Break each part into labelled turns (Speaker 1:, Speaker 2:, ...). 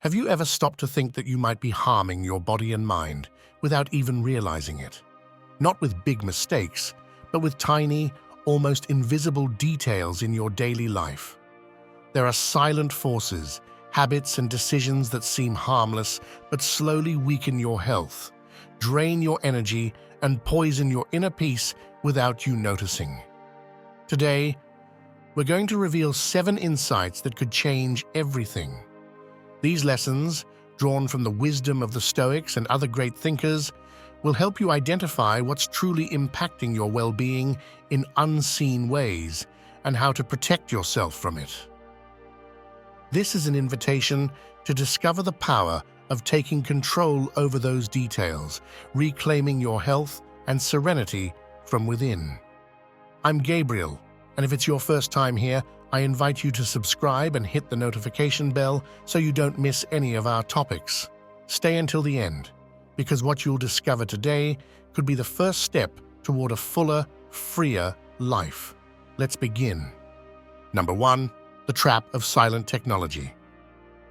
Speaker 1: Have you ever stopped to think that you might be harming your body and mind without even realizing it? Not with big mistakes, but with tiny, almost invisible details in your daily life. There are silent forces, habits and decisions that seem harmless but slowly weaken your health, drain your energy, and poison your inner peace without you noticing. Today, we're going to reveal 7 insights that could change everything. These lessons, drawn from the wisdom of the Stoics and other great thinkers, will help you identify what's truly impacting your well-being in unseen ways and how to protect yourself from it. This is an invitation to discover the power of taking control over those details, reclaiming your health and serenity from within. I'm Gabriel, and if it's your first time here, I invite you to subscribe and hit the notification bell so you don't miss any of our topics. Stay until the end, because what you'll discover today could be the first step toward a fuller, freer life. Let's begin. Number 1, the trap of silent technology.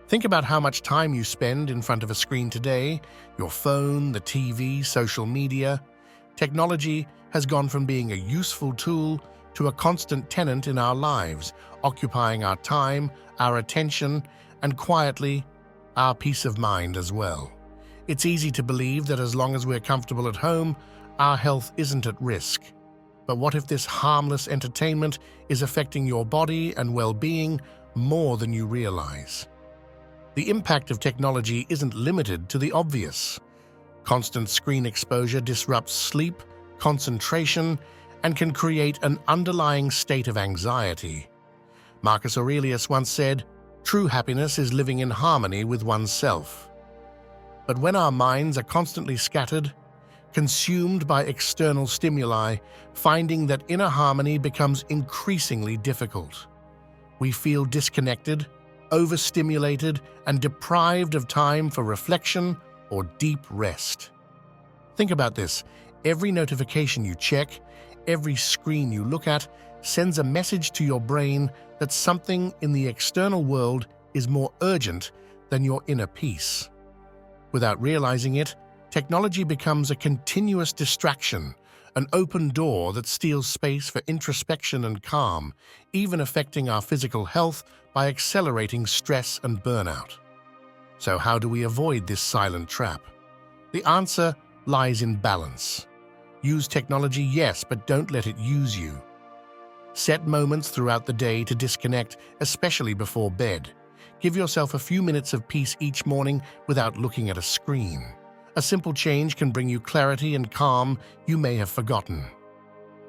Speaker 1: Think about how much time you spend in front of a screen today, your phone, the TV, social media. Technology has gone from being a useful tool to a constant tenant in our lives, occupying our time, our attention, and quietly, our peace of mind as well. It's easy to believe that as long as we're comfortable at home, our health isn't at risk. But what if this harmless entertainment is affecting your body and well-being more than you realize? The impact of technology isn't limited to the obvious. Constant screen exposure disrupts sleep, concentration, and can create an underlying state of anxiety. Marcus Aurelius once said, "True happiness is living in harmony with oneself." But when our minds are constantly scattered, consumed by external stimuli, finding that inner harmony becomes increasingly difficult. We feel disconnected, overstimulated, and deprived of time for reflection or deep rest. Think about this. Every notification you check, every screen you look at, sends a message to your brain that something in the external world is more urgent than your inner peace. Without realizing it, technology becomes a continuous distraction, an open door that steals space for introspection and calm, even affecting our physical health by accelerating stress and burnout. So how do we avoid this silent trap? The answer lies in balance. Use technology, yes, but don't let it use you. Set moments throughout the day to disconnect, especially before bed. Give yourself a few minutes of peace each morning without looking at a screen. A simple change can bring you clarity and calm you may have forgotten.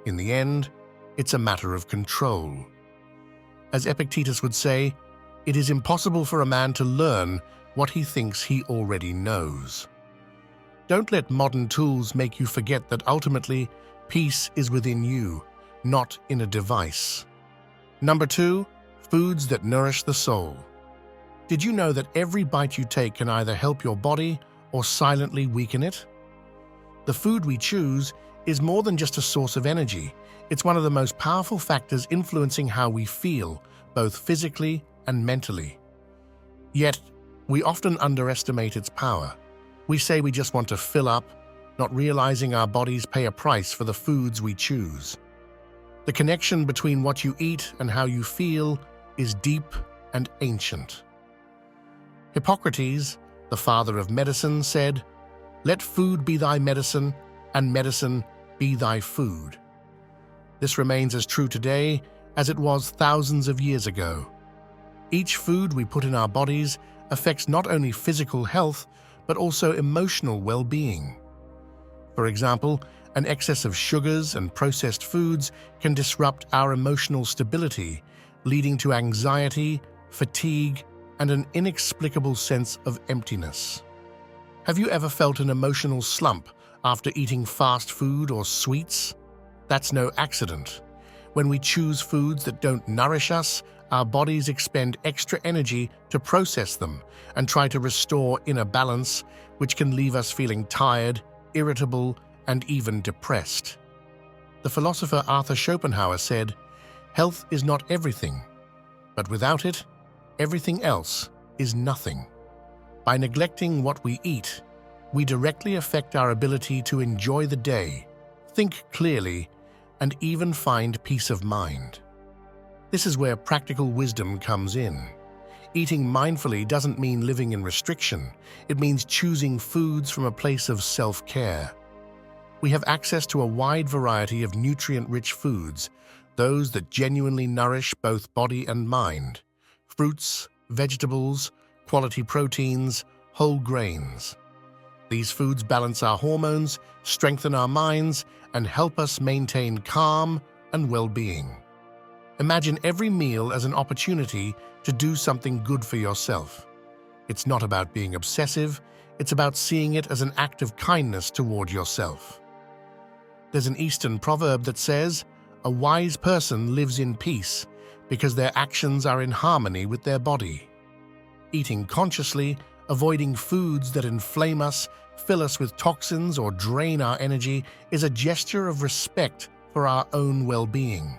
Speaker 1: In the end, it's a matter of control. As Epictetus would say, it is impossible for a man to learn what he thinks he already knows. Don't let modern tools make you forget that ultimately, peace is within you, not in a device. Number 2, foods that nourish the soul. Did you know that every bite you take can either help your body or silently weaken it? The food we choose is more than just a source of energy. It's one of the most powerful factors influencing how we feel, both physically and mentally. Yet, we often underestimate its power. We say we just want to fill up, not realizing our bodies pay a price for the foods we choose. The connection between what you eat and how you feel is deep and ancient. Hippocrates, the father of medicine, said, "Let food be thy medicine, and medicine be thy food." This remains as true today as it was thousands of years ago. Each food we put in our bodies affects not only physical health, but also emotional well-being. For example, an excess of sugars and processed foods can disrupt our emotional stability, leading to anxiety, fatigue, and an inexplicable sense of emptiness. Have you ever felt an emotional slump after eating fast food or sweets? That's no accident. When we choose foods that don't nourish us, our bodies expend extra energy to process them and try to restore inner balance, which can leave us feeling tired, irritable, and even depressed. The philosopher Arthur Schopenhauer said, "Health is not everything, but without it, everything else is nothing." By neglecting what we eat, we directly affect our ability to enjoy the day, think clearly, and even find peace of mind. This is where practical wisdom comes in. Eating mindfully doesn't mean living in restriction. It means choosing foods from a place of self-care. We have access to a wide variety of nutrient-rich foods, those that genuinely nourish both body and mind. Fruits, vegetables, quality proteins, whole grains. These foods balance our hormones, strengthen our minds, and help us maintain calm and well-being. Imagine every meal as an opportunity to do something good for yourself. It's not about being obsessive, it's about seeing it as an act of kindness toward yourself. There's an Eastern proverb that says, "A wise person lives in peace because their actions are in harmony with their body." Eating consciously, avoiding foods that inflame us, fill us with toxins, or drain our energy is a gesture of respect for our own well-being.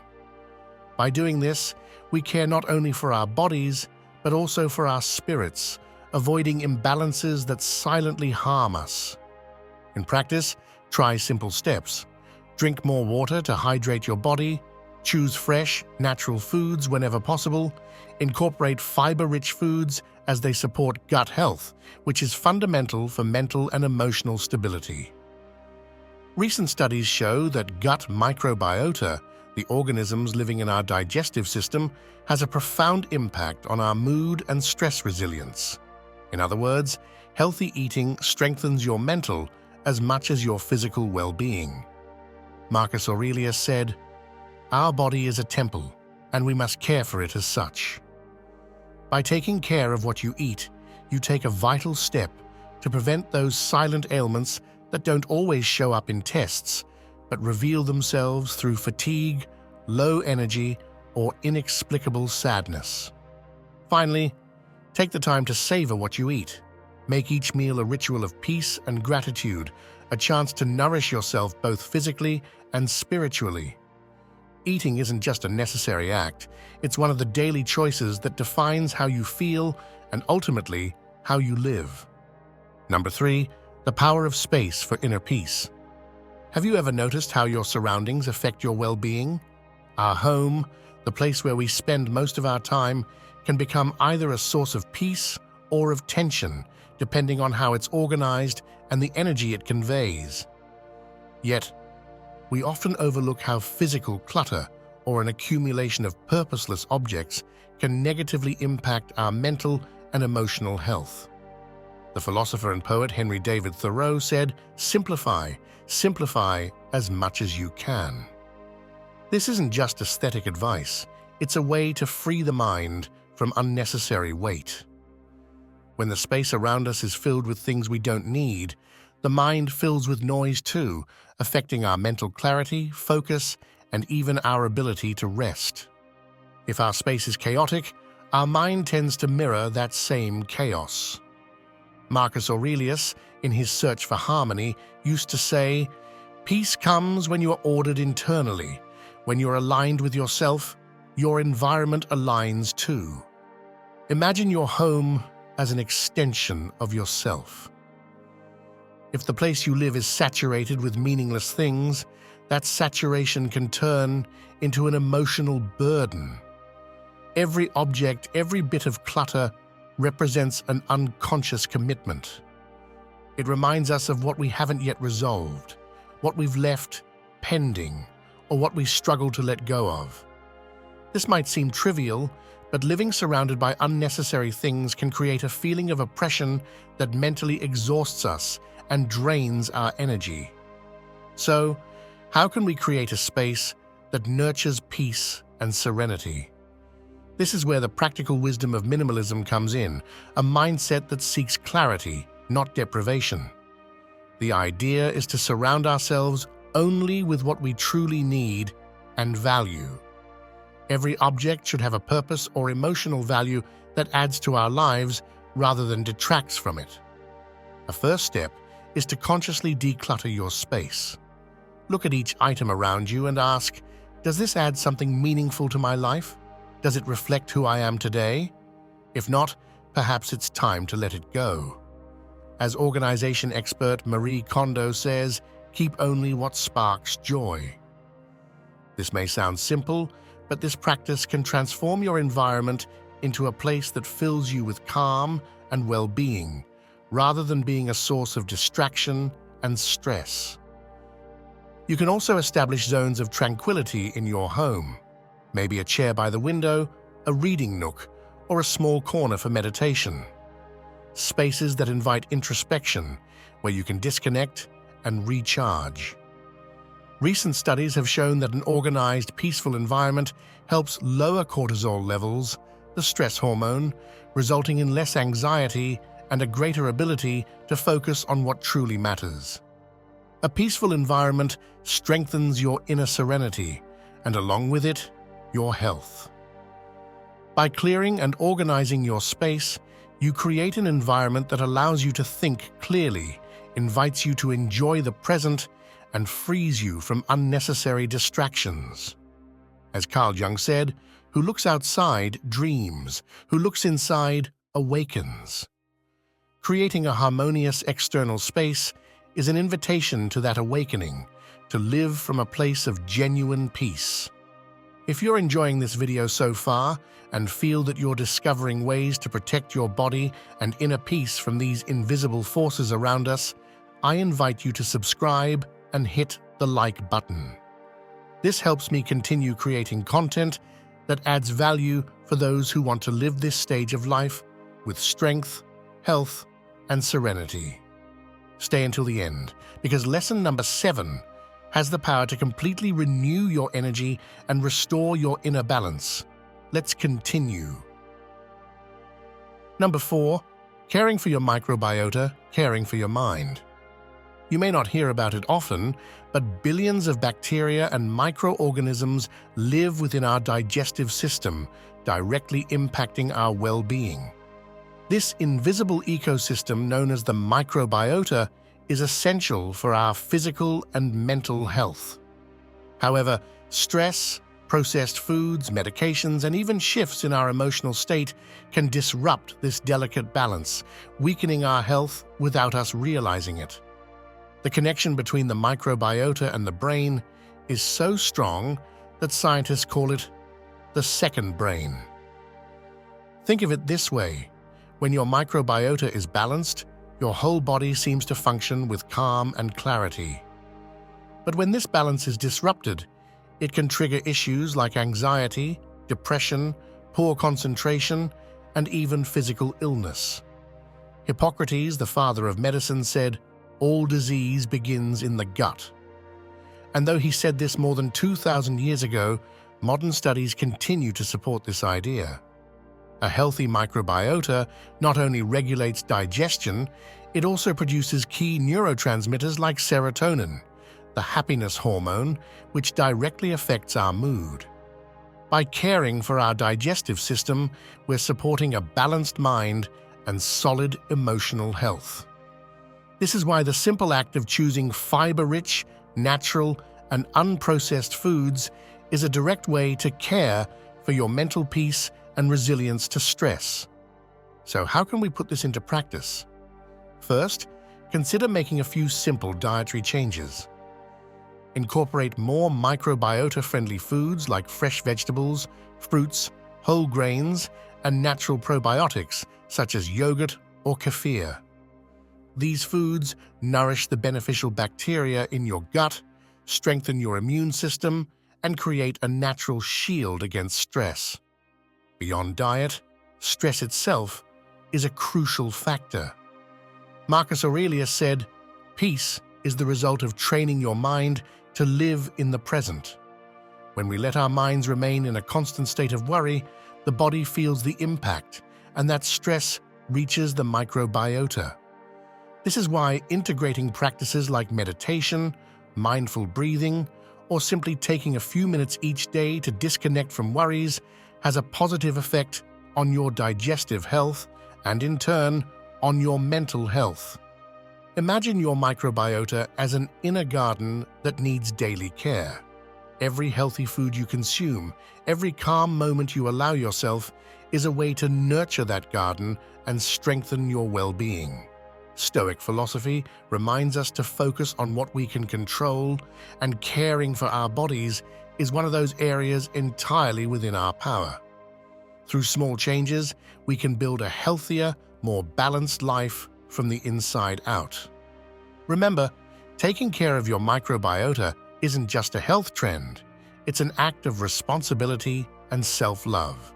Speaker 1: By doing this, we care not only for our bodies, but also for our spirits, avoiding imbalances that silently harm us. In practice, try simple steps. Drink more water to hydrate your body, choose fresh, natural foods whenever possible, incorporate fiber-rich foods as they support gut health, which is fundamental for mental and emotional stability. Recent studies show that gut microbiota, the organisms living in our digestive system, has a profound impact on our mood and stress resilience. In other words, healthy eating strengthens your mental as much as your physical well-being. Marcus Aurelius said, "Our body is a temple, and we must care for it as such." By taking care of what you eat, you take a vital step to prevent those silent ailments that don't always show up in tests, but reveal themselves through fatigue, low energy, or inexplicable sadness. Finally, take the time to savor what you eat. Make each meal a ritual of peace and gratitude, a chance to nourish yourself both physically and spiritually. Eating isn't just a necessary act, it's one of the daily choices that defines how you feel and ultimately how you live. Number 3, the power of space for inner peace. Have you ever noticed how your surroundings affect your well-being? Our home, the place where we spend most of our time, can become either a source of peace or of tension, depending on how it's organized and the energy it conveys. Yet, we often overlook how physical clutter or an accumulation of purposeless objects can negatively impact our mental and emotional health. The philosopher and poet Henry David Thoreau said, "Simplify, simplify as much as you can." This isn't just aesthetic advice, it's a way to free the mind from unnecessary weight. When the space around us is filled with things we don't need, the mind fills with noise too, affecting our mental clarity, focus, and even our ability to rest. If our space is chaotic, our mind tends to mirror that same chaos. Marcus Aurelius, in his Search for Harmony, used to say, "Peace comes when you are ordered internally. When you're aligned with yourself, your environment aligns too." Imagine your home as an extension of yourself. If the place you live is saturated with meaningless things, that saturation can turn into an emotional burden. Every object, every bit of clutter represents an unconscious commitment. It reminds us of what we haven't yet resolved, what we've left pending, or what we struggle to let go of. This might seem trivial, but living surrounded by unnecessary things can create a feeling of oppression that mentally exhausts us and drains our energy. So, how can we create a space that nurtures peace and serenity? This is where the practical wisdom of minimalism comes in, a mindset that seeks clarity, not deprivation. The idea is to surround ourselves only with what we truly need and value. Every object should have a purpose or emotional value that adds to our lives rather than detracts from it. A first step is to consciously declutter your space. Look at each item around you and ask, does this add something meaningful to my life? Does it reflect who I am today? If not, perhaps it's time to let it go. As organization expert Marie Kondo says, keep only what sparks joy. This may sound simple, but this practice can transform your environment into a place that fills you with calm and well-being, rather than being a source of distraction and stress. You can also establish zones of tranquility in your home, maybe a chair by the window, a reading nook, or a small corner for meditation. Spaces that invite introspection, where you can disconnect and recharge. Recent studies have shown that an organized, peaceful environment helps lower cortisol levels, the stress hormone, resulting in less anxiety and a greater ability to focus on what truly matters. A peaceful environment strengthens your inner serenity, and along with it, your health. By clearing and organizing your space, you create an environment that allows you to think clearly, invites you to enjoy the present, and frees you from unnecessary distractions. As Carl Jung said, "Who looks outside dreams, who looks inside awakens." Creating a harmonious external space is an invitation to that awakening, to live from a place of genuine peace. If you're enjoying this video so far and feel that you're discovering ways to protect your body and inner peace from these invisible forces around us, I invite you to subscribe and hit the like button. This helps me continue creating content that adds value for those who want to live this stage of life with strength, health, and serenity. Stay until the end, because lesson number 7 has the power to completely renew your energy and restore your inner balance. Let's continue. Number 4, caring for your microbiota, caring for your mind. You may not hear about it often, but billions of bacteria and microorganisms live within our digestive system, directly impacting our well-being. This invisible ecosystem, known as the microbiota, is essential for our physical and mental health. However, stress, processed foods, medications, and even shifts in our emotional state can disrupt this delicate balance, weakening our health without us realizing it. The connection between the microbiota and the brain is so strong that scientists call it the second brain. Think of it this way: when your microbiota is balanced, your whole body seems to function with calm and clarity. But when this balance is disrupted, it can trigger issues like anxiety, depression, poor concentration, and even physical illness. Hippocrates, the father of medicine, said, "All disease begins in the gut." And though he said this more than 2,000 years ago, modern studies continue to support this idea. A healthy microbiota not only regulates digestion, it also produces key neurotransmitters like serotonin, the happiness hormone, which directly affects our mood. By caring for our digestive system, we're supporting a balanced mind and solid emotional health. This is why the simple act of choosing fiber-rich, natural, and unprocessed foods is a direct way to care for your mental peace and resilience to stress. So how can we put this into practice? First, consider making a few simple dietary changes. Incorporate more microbiota-friendly foods like fresh vegetables, fruits, whole grains, and natural probiotics such as yogurt or kefir. These foods nourish the beneficial bacteria in your gut, strengthen your immune system, and create a natural shield against stress. Beyond diet, stress itself is a crucial factor. Marcus Aurelius said, "Peace is the result of training your mind to live in the present." When we let our minds remain in a constant state of worry, the body feels the impact, and that stress reaches the microbiota. This is why integrating practices like meditation, mindful breathing, or simply taking a few minutes each day to disconnect from worries has a positive effect on your digestive health and, in turn, on your mental health. Imagine your microbiota as an inner garden that needs daily care. Every healthy food you consume, every calm moment you allow yourself, is a way to nurture that garden and strengthen your well-being. Stoic philosophy reminds us to focus on what we can control, and caring for our bodies is one of those areas entirely within our power. Through small changes, we can build a healthier, more balanced life from the inside out. Remember, taking care of your microbiota isn't just a health trend, it's an act of responsibility and self-love.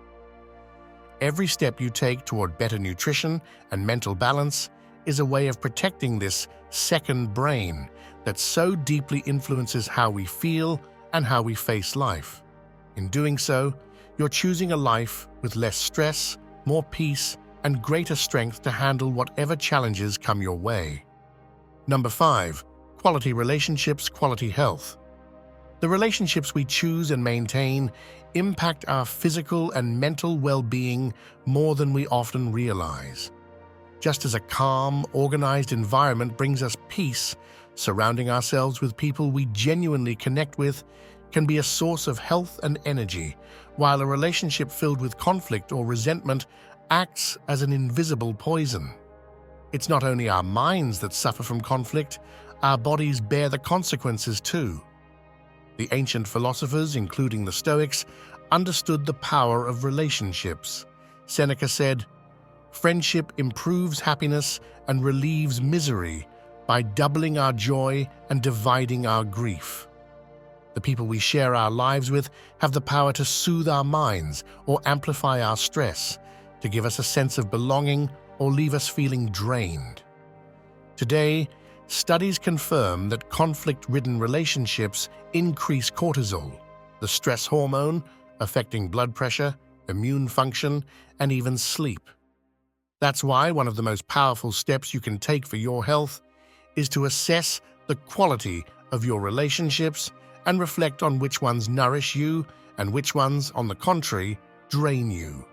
Speaker 1: Every step you take toward better nutrition and mental balance is a way of protecting this second brain that so deeply influences how we feel and how we face life. In doing so, you're choosing a life with less stress, more peace, and greater strength to handle whatever challenges come your way. Number 5. Quality relationships, quality health. The relationships we choose and maintain impact our physical and mental well-being more than we often realize. Just as a calm, organized environment brings us peace, surrounding ourselves with people we genuinely connect with can be a source of health and energy, while a relationship filled with conflict or resentment acts as an invisible poison. It's not only our minds that suffer from conflict, our bodies bear the consequences too. The ancient philosophers, including the Stoics, understood the power of relationships. Seneca said, "Friendship improves happiness and relieves misery by doubling our joy and dividing our grief." The people we share our lives with have the power to soothe our minds or amplify our stress, to give us a sense of belonging or leave us feeling drained. Today, studies confirm that conflict-ridden relationships increase cortisol, the stress hormone affecting blood pressure, immune function, and even sleep. That's why one of the most powerful steps you can take for your health is to assess the quality of your relationships and reflect on which ones nourish you and which ones, on the contrary, drain you.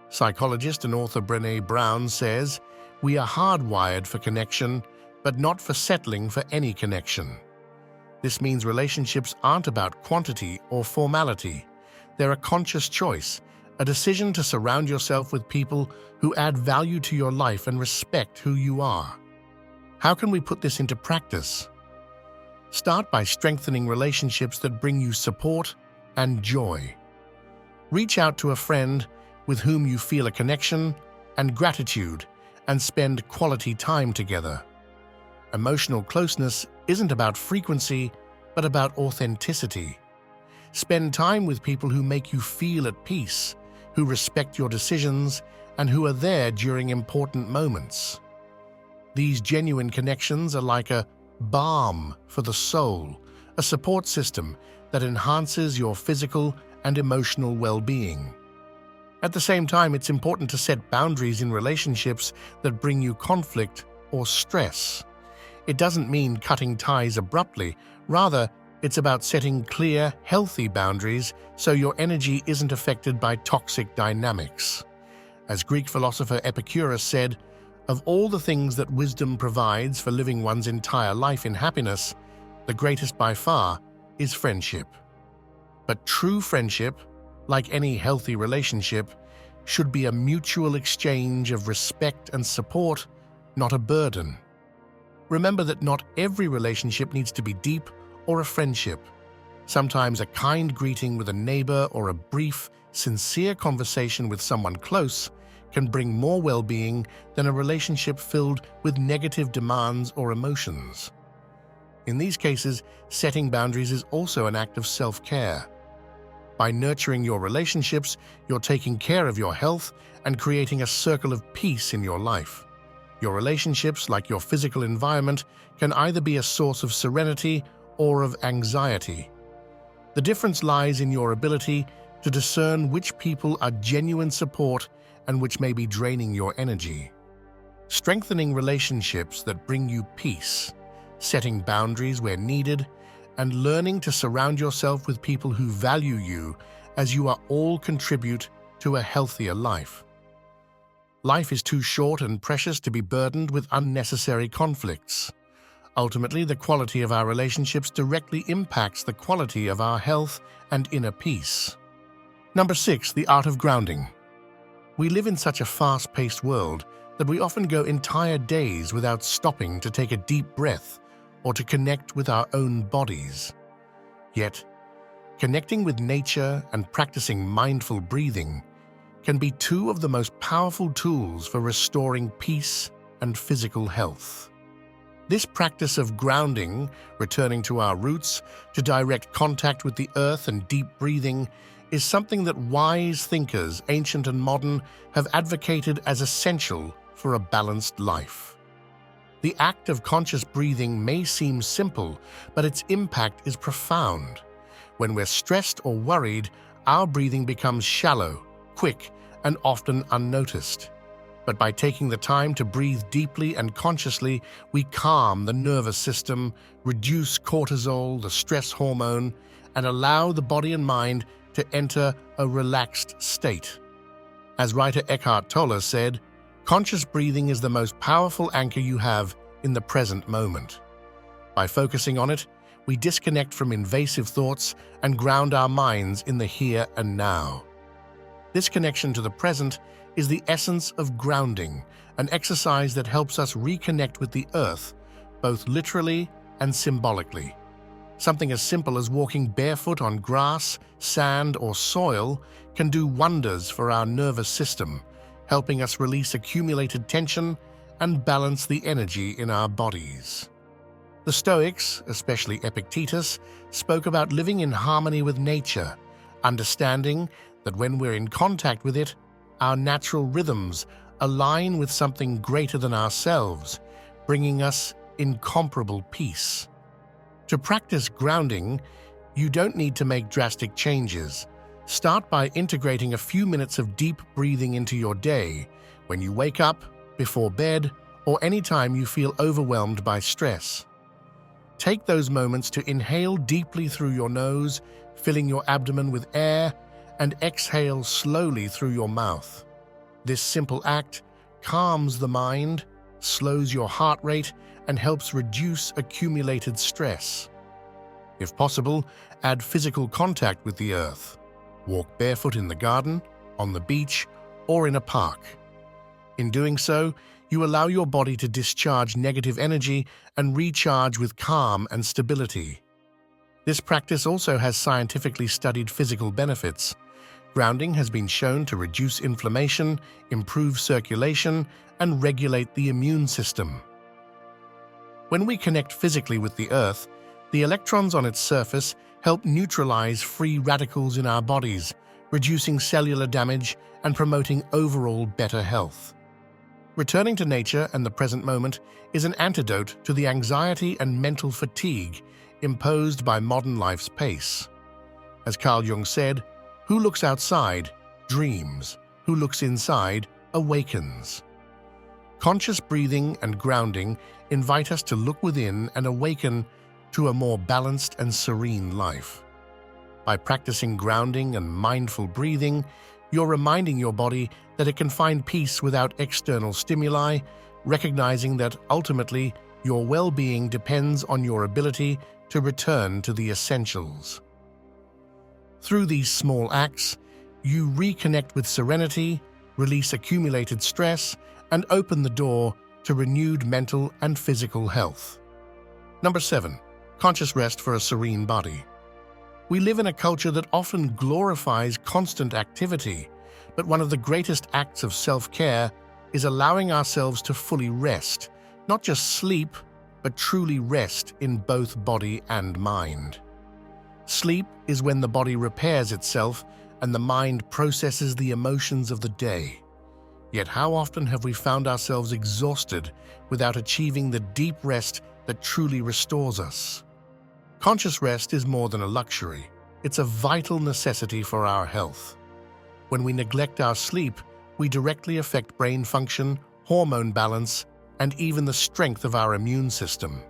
Speaker 1: Psychologist and author Brené Brown says, "We are hardwired for connection, but not for settling for any connection." This means relationships aren't about quantity or formality. They're a conscious choice, a decision to surround yourself with people who add value to your life and respect who you are. How can we put this into practice? Start by strengthening relationships that bring you support and joy. Reach out to a friend with whom you feel a connection and gratitude, and spend quality time together. Emotional closeness isn't about frequency, but about authenticity. Spend time with people who make you feel at peace, who respect your decisions, and who are there during important moments. These genuine connections are like a balm for the soul, a support system that enhances your physical and emotional well-being. At the same time, it's important to set boundaries in relationships that bring you conflict or stress. It doesn't mean cutting ties abruptly. Rather, it's about setting clear, healthy boundaries so your energy isn't affected by toxic dynamics. As Greek philosopher Epictetus said, "Of all the things that wisdom provides for living one's entire life in happiness, the greatest by far is friendship." But true friendship, like any healthy relationship, should be a mutual exchange of respect and support, not a burden. Remember that not every relationship needs to be deep or a friendship. Sometimes a kind greeting with a neighbor or a brief, sincere conversation with someone close can bring more well-being than a relationship filled with negative demands or emotions. In these cases, setting boundaries is also an act of self-care. By nurturing your relationships, you're taking care of your health and creating a circle of peace in your life. Your relationships, like your physical environment, can either be a source of serenity or of anxiety. The difference lies in your ability to discern which people are genuine support and which may be draining your energy. Strengthening relationships that bring you peace, setting boundaries where needed, and learning to surround yourself with people who value you as you are all contribute to a healthier life. Life is too short and precious to be burdened with unnecessary conflicts. Ultimately, the quality of our relationships directly impacts the quality of our health and inner peace. Number 6, the art of grounding. We live in such a fast-paced world that we often go entire days without stopping to take a deep breath or to connect with our own bodies. Yet, connecting with nature and practicing mindful breathing can be two of the most powerful tools for restoring peace and physical health. This practice of grounding, returning to our roots, to direct contact with the earth and deep breathing, is something that wise thinkers, ancient and modern, have advocated as essential for a balanced life. The act of conscious breathing may seem simple, but its impact is profound. When we're stressed or worried, our breathing becomes shallow, quick, and often unnoticed. But by taking the time to breathe deeply and consciously, we calm the nervous system, reduce cortisol, the stress hormone, and allow the body and mind to enter a relaxed state. As writer Eckhart Tolle said, "Conscious breathing is the most powerful anchor you have in the present moment." By focusing on it, we disconnect from invasive thoughts and ground our minds in the here and now. This connection to the present is the essence of grounding, an exercise that helps us reconnect with the earth, both literally and symbolically. Something as simple as walking barefoot on grass, sand, or soil can do wonders for our nervous system, helping us release accumulated tension and balance the energy in our bodies. The Stoics, especially Epictetus, spoke about living in harmony with nature, understanding that when we're in contact with it, our natural rhythms align with something greater than ourselves, bringing us incomparable peace. To practice grounding, you don't need to make drastic changes. Start by integrating a few minutes of deep breathing into your day, when you wake up, before bed, or anytime you feel overwhelmed by stress. Take those moments to inhale deeply through your nose, filling your abdomen with air, and exhale slowly through your mouth. This simple act calms the mind, slows your heart rate, and helps reduce accumulated stress. If possible, add physical contact with the earth. Walk barefoot in the garden, on the beach, or in a park. In doing so, you allow your body to discharge negative energy and recharge with calm and stability. This practice also has scientifically studied physical benefits. Grounding has been shown to reduce inflammation, improve circulation, and regulate the immune system. When we connect physically with the earth, the electrons on its surface help neutralize free radicals in our bodies, reducing cellular damage and promoting overall better health. Returning to nature and the present moment is an antidote to the anxiety and mental fatigue imposed by modern life's pace. As Carl Jung said, "Who looks outside dreams, who looks inside awakens." Conscious breathing and grounding invite us to look within and awaken to a more balanced and serene life. By practicing grounding and mindful breathing, you're reminding your body that it can find peace without external stimuli, recognizing that ultimately your well-being depends on your ability to return to the essentials. Through these small acts, you reconnect with serenity, release accumulated stress, and open the door to renewed mental and physical health. Number 7. Conscious rest for a serene body. We live in a culture that often glorifies constant activity, but one of the greatest acts of self-care is allowing ourselves to fully rest, not just sleep, but truly rest in both body and mind. Sleep is when the body repairs itself and the mind processes the emotions of the day. Yet how often have we found ourselves exhausted without achieving the deep rest that truly restores us? Conscious rest is more than a luxury. It's a vital necessity for our health. When we neglect our sleep, we directly affect brain function, hormone balance, and even the strength of our immune system.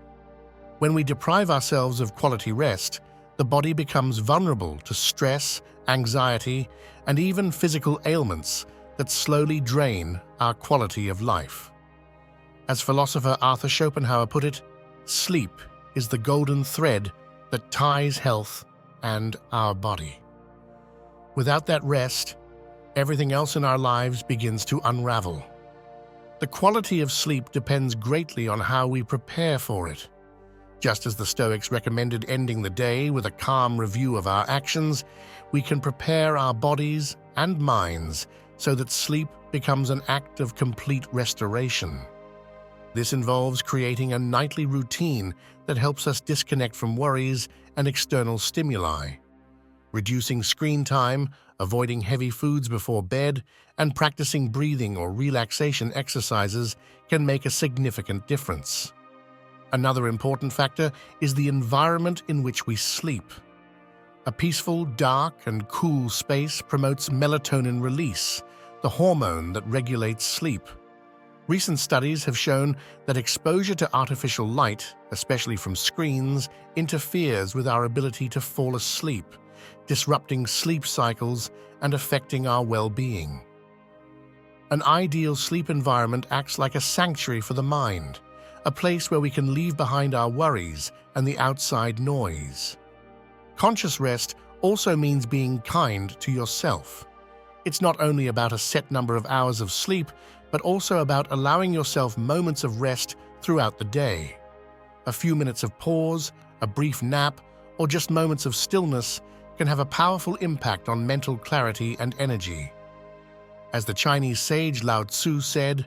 Speaker 1: When we deprive ourselves of quality rest, the body becomes vulnerable to stress, anxiety, and even physical ailments that slowly drain our quality of life. As philosopher Arthur Schopenhauer put it, Sleep is the golden thread that ties health and our body. Without that rest, everything else in our lives begins to unravel. The quality of sleep depends greatly on how we prepare for it. Just as the Stoics recommended ending the day with a calm review of our actions, we can prepare our bodies and minds so that sleep becomes an act of complete restoration. This involves creating a nightly routine that helps us disconnect from worries and external stimuli. Reducing screen time, avoiding heavy foods before bed, and practicing breathing or relaxation exercises can make a significant difference. Another important factor is the environment in which we sleep. A peaceful, dark, and cool space promotes melatonin release, the hormone that regulates sleep. Recent studies have shown that exposure to artificial light, especially from screens, interferes with our ability to fall asleep, disrupting sleep cycles and affecting our well-being. An ideal sleep environment acts like a sanctuary for the mind, a place where we can leave behind our worries and the outside noise. Conscious rest also means being kind to yourself. It's not only about a set number of hours of sleep, but also about allowing yourself moments of rest throughout the day. A few minutes of pause, a brief nap, or just moments of stillness can have a powerful impact on mental clarity and energy. As the Chinese sage Lao Tzu said,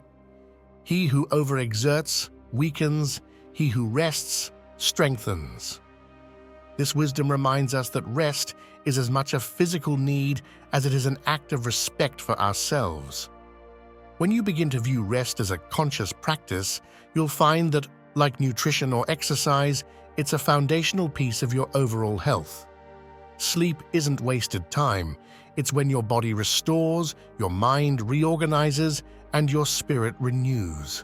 Speaker 1: "He who overexerts weakens, he who rests strengthens." This wisdom reminds us that rest is as much a physical need as it is an act of respect for ourselves. When you begin to view rest as a conscious practice, you'll find that, like nutrition or exercise, it's a foundational piece of your overall health. Sleep isn't wasted time. It's when your body restores, your mind reorganizes, and your spirit renews.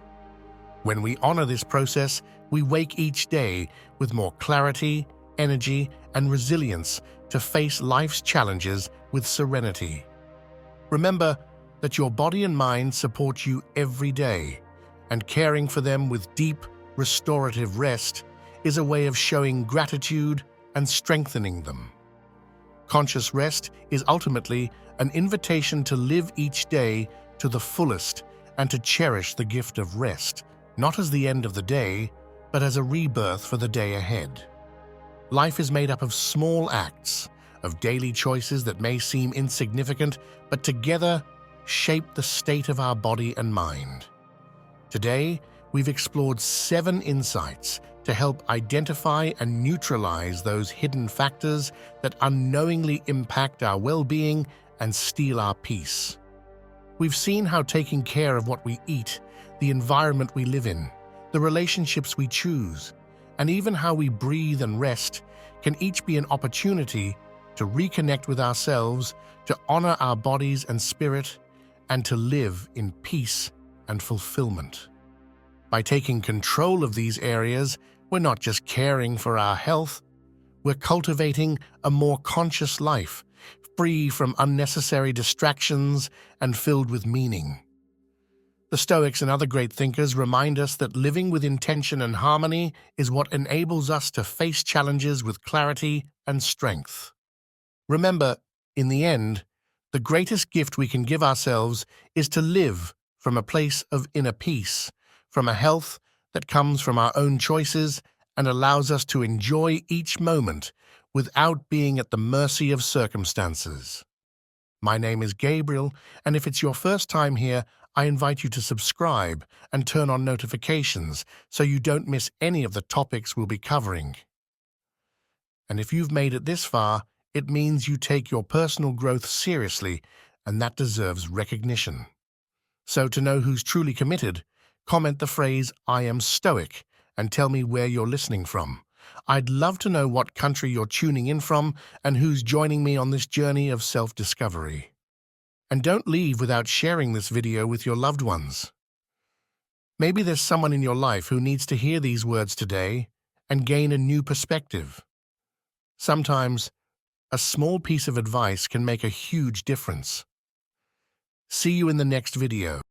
Speaker 1: When we honor this process, we wake each day with more clarity, energy, and resilience to face life's challenges with serenity. Remember that your body and mind support you every day, and caring for them with deep, restorative rest is a way of showing gratitude and strengthening them. Conscious rest is ultimately an invitation to live each day to the fullest and to cherish the gift of rest, not as the end of the day, but as a rebirth for the day ahead. Life is made up of small acts, of daily choices that may seem insignificant, but together shape the state of our body and mind. Today, we've explored 7 insights to help identify and neutralize those hidden factors that unknowingly impact our well-being and steal our peace. We've seen how taking care of what we eat, the environment we live in, the relationships we choose, and even how we breathe and rest can each be an opportunity to reconnect with ourselves, to honor our bodies and spirit, and to live in peace and fulfillment. By taking control of these areas, we're not just caring for our health, we're cultivating a more conscious life, free from unnecessary distractions and filled with meaning. The Stoics and other great thinkers remind us that living with intention and harmony is what enables us to face challenges with clarity and strength. Remember, in the end, the greatest gift we can give ourselves is to live from a place of inner peace, from a health that comes from our own choices and allows us to enjoy each moment without being at the mercy of circumstances. My name is Gabriel, and if it's your first time here, I invite you to subscribe and turn on notifications so you don't miss any of the topics we'll be covering. And if you've made it this far, it means you take your personal growth seriously, and that deserves recognition. So to know who's truly committed, comment the phrase "I am Stoic" and tell me where you're listening from. I'd love to know what country you're tuning in from and who's joining me on this journey of self-discovery. And don't leave without sharing this video with your loved ones. Maybe there's someone in your life who needs to hear these words today and gain a new perspective. Sometimes, a small piece of advice can make a huge difference. See you in the next video.